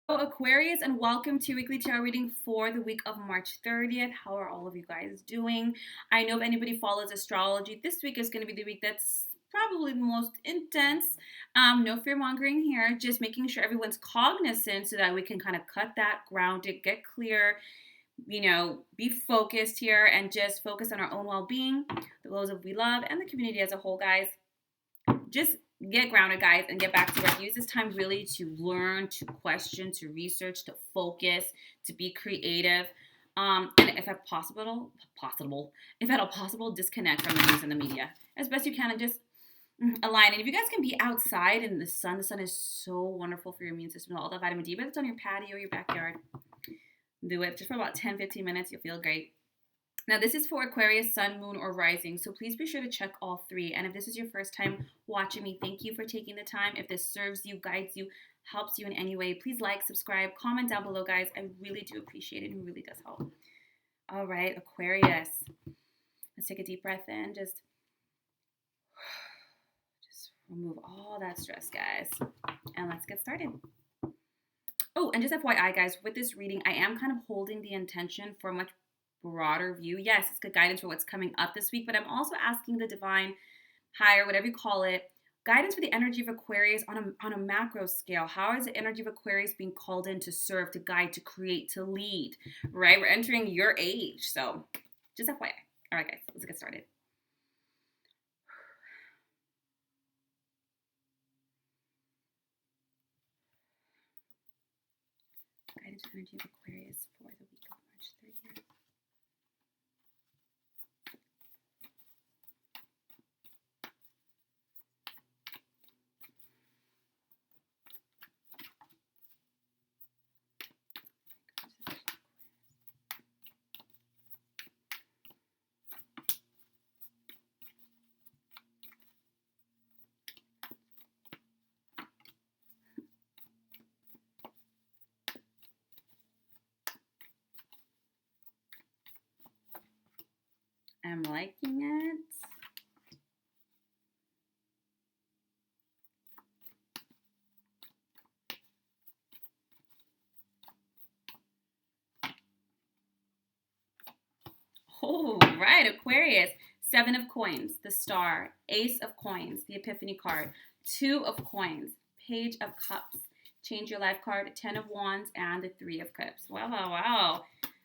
Aquarius, and welcome to weekly tarot reading for the week of March 30th. How are all of you guys doing? I know if anybody follows astrology, this week is going to be the week that's probably the most intense. No fear mongering here, just making sure everyone's cognizant so that we can kind of cut that, ground it, get clear, be focused here and just focus on our own well being, those of we love, and the community as a whole, guys. Just get grounded, guys, and get back to work. Use this time really to learn, to question, to research, to focus, to be creative. And if at if at all possible, disconnect from the news and the media as best you can and just align. And if you guys can be outside in the sun is so wonderful for your immune system. All the vitamin D, whether it's on your patio or your backyard, do it just for about 10-15 minutes. You'll feel great. Now, this is for Aquarius, Sun, Moon, or Rising, so please be sure to check all three. And if this is your first time watching me, thank you for taking the time. If this serves you, guides you, helps you in any way, please like, subscribe, comment down below, guys. I really do appreciate it. It really does help. All right, Aquarius. Let's take a deep breath in. Just remove all that stress, guys. And let's get started. Oh, and just FYI, guys, with this reading, I am kind of holding the intention for a much broader view. Yes, it's good guidance for what's coming up this week, but I'm also asking the divine, higher, whatever you call it, guidance for the energy of Aquarius on a macro scale. How is the energy of Aquarius being called in to serve, to guide, to create, to lead, right? We're entering your age. So just FYI. All right, guys, let's get started. Guidance energy of Aquarius for the week of March 30th. I'm liking it. All right, Aquarius. 7 of coins, the star, ace of coins, the epiphany card, 2 of coins, page of cups, change your life card, 10 of wands, and the 3 of cups. Wow, wow, wow.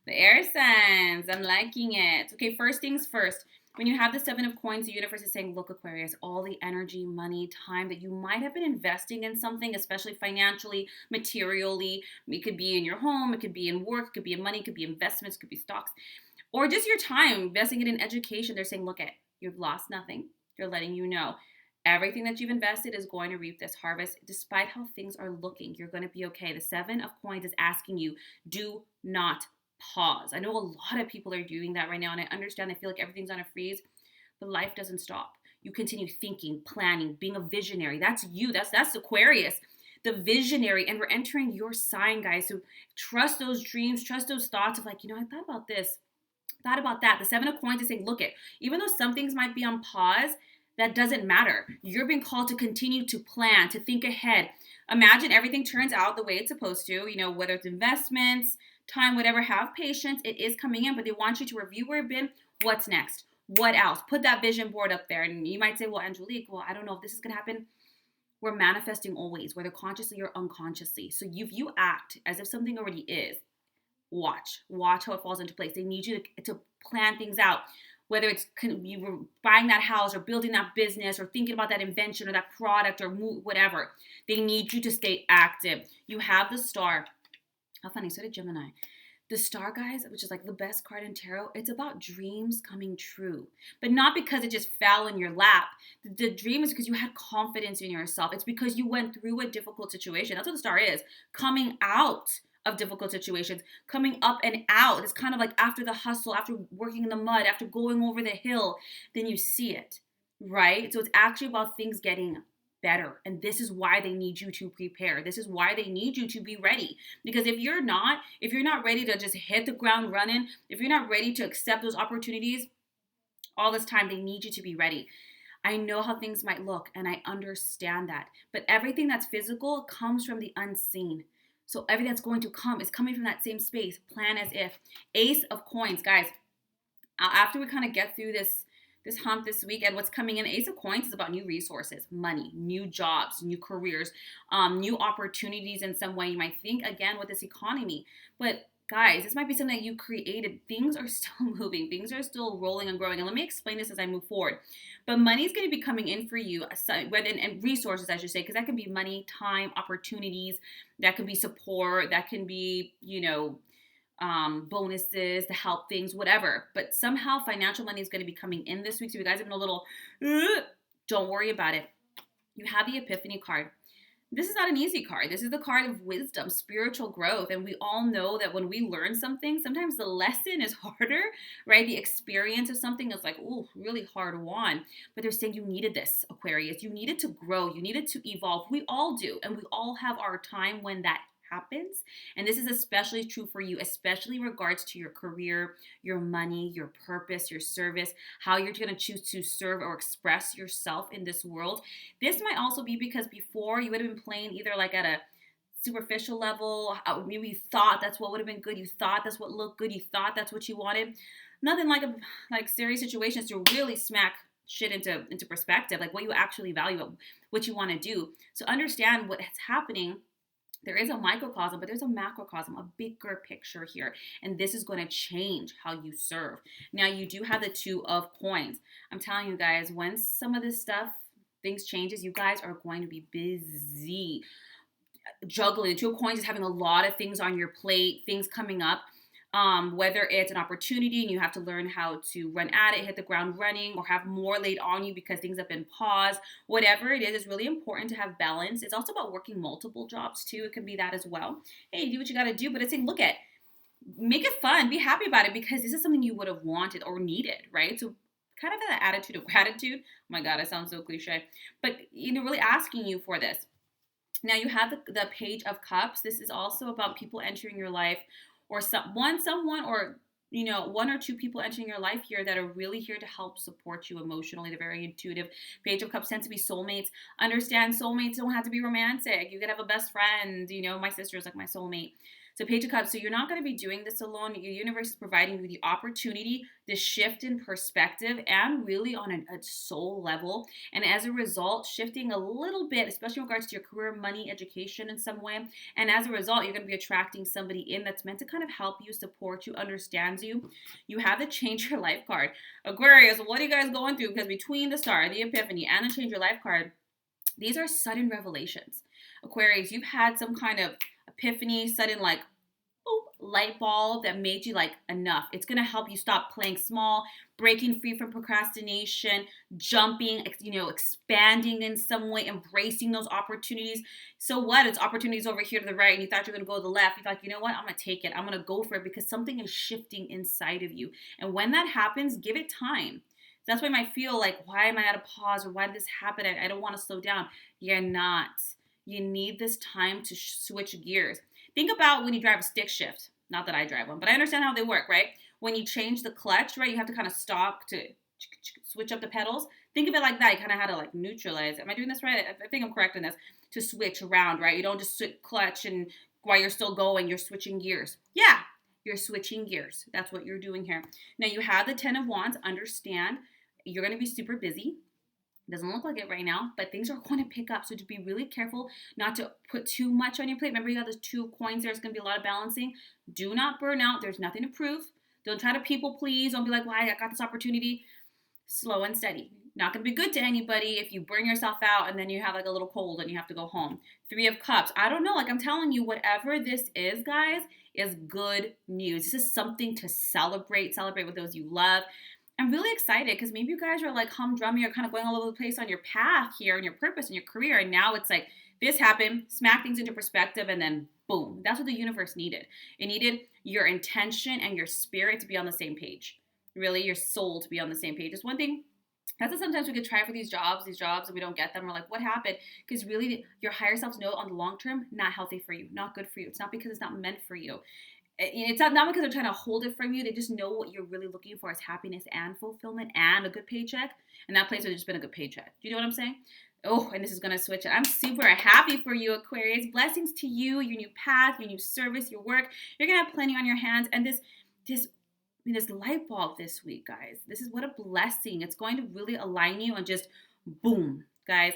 The air signs, I'm liking it. Okay, first things first. When you have the 7 of coins, the universe is saying, look, Aquarius, all the energy, money, time that you might have been investing in something, especially financially, materially, it could be in your home, it could be in work, it could be in money, it could be investments, it could be stocks, or just your time, investing it in education. They're saying, look, you've lost nothing. They're letting you know everything that you've invested is going to reap this harvest. Despite how things are looking, you're going to be okay. The 7 of coins is asking you, do not pause. I know a lot of people are doing that right now, and I understand they feel like everything's on a freeze, but life doesn't stop. You continue thinking, planning, being a visionary. That's you. That's Aquarius, the visionary. And we're entering your sign, guys. So trust those dreams, trust those thoughts of like, I thought about this, thought about that. The 7 of coins is saying, look, even though some things might be on pause, that doesn't matter. You're being called to continue to plan, to think ahead. Imagine everything turns out the way it's supposed to, whether it's investments, time, whatever. Have patience. It is coming in, but they want you to review where you've been. What's next? What else? Put that vision board up there. And you might say, well, Angelique, I don't know if this is going to happen. We're manifesting always, whether consciously or unconsciously. So if you act as if something already is, watch how it falls into place. They need you to plan things out, whether it's you were buying that house or building that business or thinking about that invention or that product or whatever. They need you to stay active. You have the star. How funny. So did Gemini. The star, guys, which is like the best card in tarot, it's about dreams coming true, but not because it just fell in your lap. The dream is because you had confidence in yourself. It's because you went through a difficult situation. That's what the star is, coming out of difficult situations, coming up and out. It's kind of like after the hustle, after working in the mud, after going over the hill, then you see it, right? So it's actually about things getting better. And this is why they need you to prepare. This is why they need you to be ready. Because if you're not ready to just hit the ground running, if you're not ready to accept those opportunities all this time, they need you to be ready. I know how things might look, and I understand that. But everything that's physical comes from the unseen. So everything that's going to come is coming from that same space. Plan as if. Ace of coins, guys. After we kind of get through this hump this week, and what's coming in, Ace of Coins is about new resources, money, new jobs, new careers, new opportunities in some way. You might think, again, with this economy. But guys, this might be something that you created. Things are still moving. Things are still rolling and growing. And let me explain this as I move forward. But money is going to be coming in for you, and resources, I should say, because that can be money, time, opportunities. That can be support. That can be, bonuses to help things, whatever. But somehow financial money is going to be coming in this week. So if you guys have been a little, don't worry about it. You have the Epiphany card. This is not an easy card. This is the card of wisdom, spiritual growth. And we all know that when we learn something, sometimes the lesson is harder, right? The experience of something is like, ooh, really hard won. But they're saying you needed this, Aquarius. You needed to grow. You needed to evolve. We all do. And we all have our time when that happens. And this is especially true for you, especially in regards to your career, your money, your purpose, your service, how you're going to choose to serve or express yourself in this world. This might also be because before you would have been playing either like at a superficial level, maybe you thought that's what would have been good, you thought that's what looked good, you thought that's what you wanted. Nothing like serious situations to really smack shit into perspective, like what you actually value, what you want to do. So understand what's happening. There is a microcosm, but there's a macrocosm, a bigger picture here. And this is going to change how you serve. Now, you do have the Two of Coins. I'm telling you guys, when some of this stuff, things changes, you guys are going to be busy juggling. The Two of Coins is having a lot of things on your plate, things coming up. Whether it's an opportunity and you have to learn how to run at it, hit the ground running, or have more laid on you because things have been paused, whatever it is, it's really important to have balance. It's also about working multiple jobs too. It can be that as well. Hey, do what you got to do, but it's saying, make it fun, be happy about it because this is something you would have wanted or needed, right? So kind of that attitude of gratitude. Oh my God, it sounds so cliche, but really asking you for this. Now you have the Page of Cups. This is also about people entering your life, or someone, or one or two people entering your life here that are really here to help support you emotionally. They're very intuitive. Page of Cups tend to be soulmates. Understand, soulmates don't have to be romantic. You could have a best friend. My sister is like my soulmate. So Page of Cups, so you're not going to be doing this alone. Your universe is providing you the opportunity, the shift in perspective, and really on a soul level. And as a result, shifting a little bit, especially in regards to your career, money, education in some way. And as a result, you're going to be attracting somebody in that's meant to kind of help you, support you, understands you. You have the Change Your Life card. Aquarius, what are you guys going through? Because between the Star, the Epiphany, and the Change Your Life card, these are sudden revelations. Aquarius, you've had some kind of epiphany, sudden light bulb that made you enough. It's going to help you stop playing small, breaking free from procrastination, jumping, expanding in some way, embracing those opportunities. So what? It's opportunities over here to the right and you thought you were going to go to the left. You're like, you know what? I'm going to take it. I'm going to go for it because something is shifting inside of you. And when that happens, give it time. That's why you might feel like, why am I at a pause, or why did this happen? I don't want to slow down. You're not. You need this time to switch gears. Think about when you drive a stick shift. Not that I drive one, but I understand how they work, right? When you change the clutch, right, you have to kind of stop to switch up the pedals. Think of it like that. You kind of had to neutralize it. Am I doing this right? I think I'm correct in this. To switch around, right? You don't just clutch and while you're still going, you're switching gears. Yeah, you're switching gears. That's what you're doing here. Now you have the 10 of Wands. Understand, you're going to be super busy. Doesn't look like it right now, but things are going to pick up. So to be really careful not to put too much on your plate. Remember, you got those 2 coins there. It's going to be a lot of balancing. Do not burn out. There's nothing to prove. Don't try to people please. Don't be like, well, I got this opportunity. Slow and steady. Not going to be good to anybody if you burn yourself out and then you have a little cold and you have to go home. 3 of Cups. I don't know. I'm telling you, whatever this is, guys, is good news. This is something to celebrate. Celebrate with those you love. I'm really excited because maybe you guys are humdrum. You're kind of going all over the place on your path here and your purpose and your career. And now it's like this happened, smack things into perspective, and then boom. That's what the universe needed. It needed your intention and your spirit to be on the same page. Really, your soul to be on the same page. It's one thing. That's why sometimes we could try for these jobs, and we don't get them. We're like, what happened? Because really, your higher selves know on the long term, not healthy for you, not good for you. It's not because it's not meant for you. It's not because they're trying to hold it from you. They just know what you're really looking for is happiness and fulfillment and a good paycheck. And that place would have just been a good paycheck. Do you know what I'm saying? Oh, and this is going to switch it. I'm super happy for you, Aquarius. Blessings to you, your new path, your new service, your work. You're going to have plenty on your hands. And this light bulb this week, guys. This is what a blessing. It's going to really align you and just boom, guys.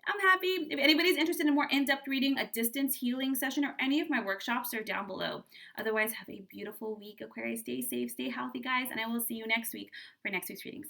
I'm happy. If anybody's interested in more in-depth reading, a distance healing session, or any of my workshops are down below. Otherwise, have a beautiful week, Aquarius. Stay safe, stay healthy, guys. And I will see you next week for next week's readings.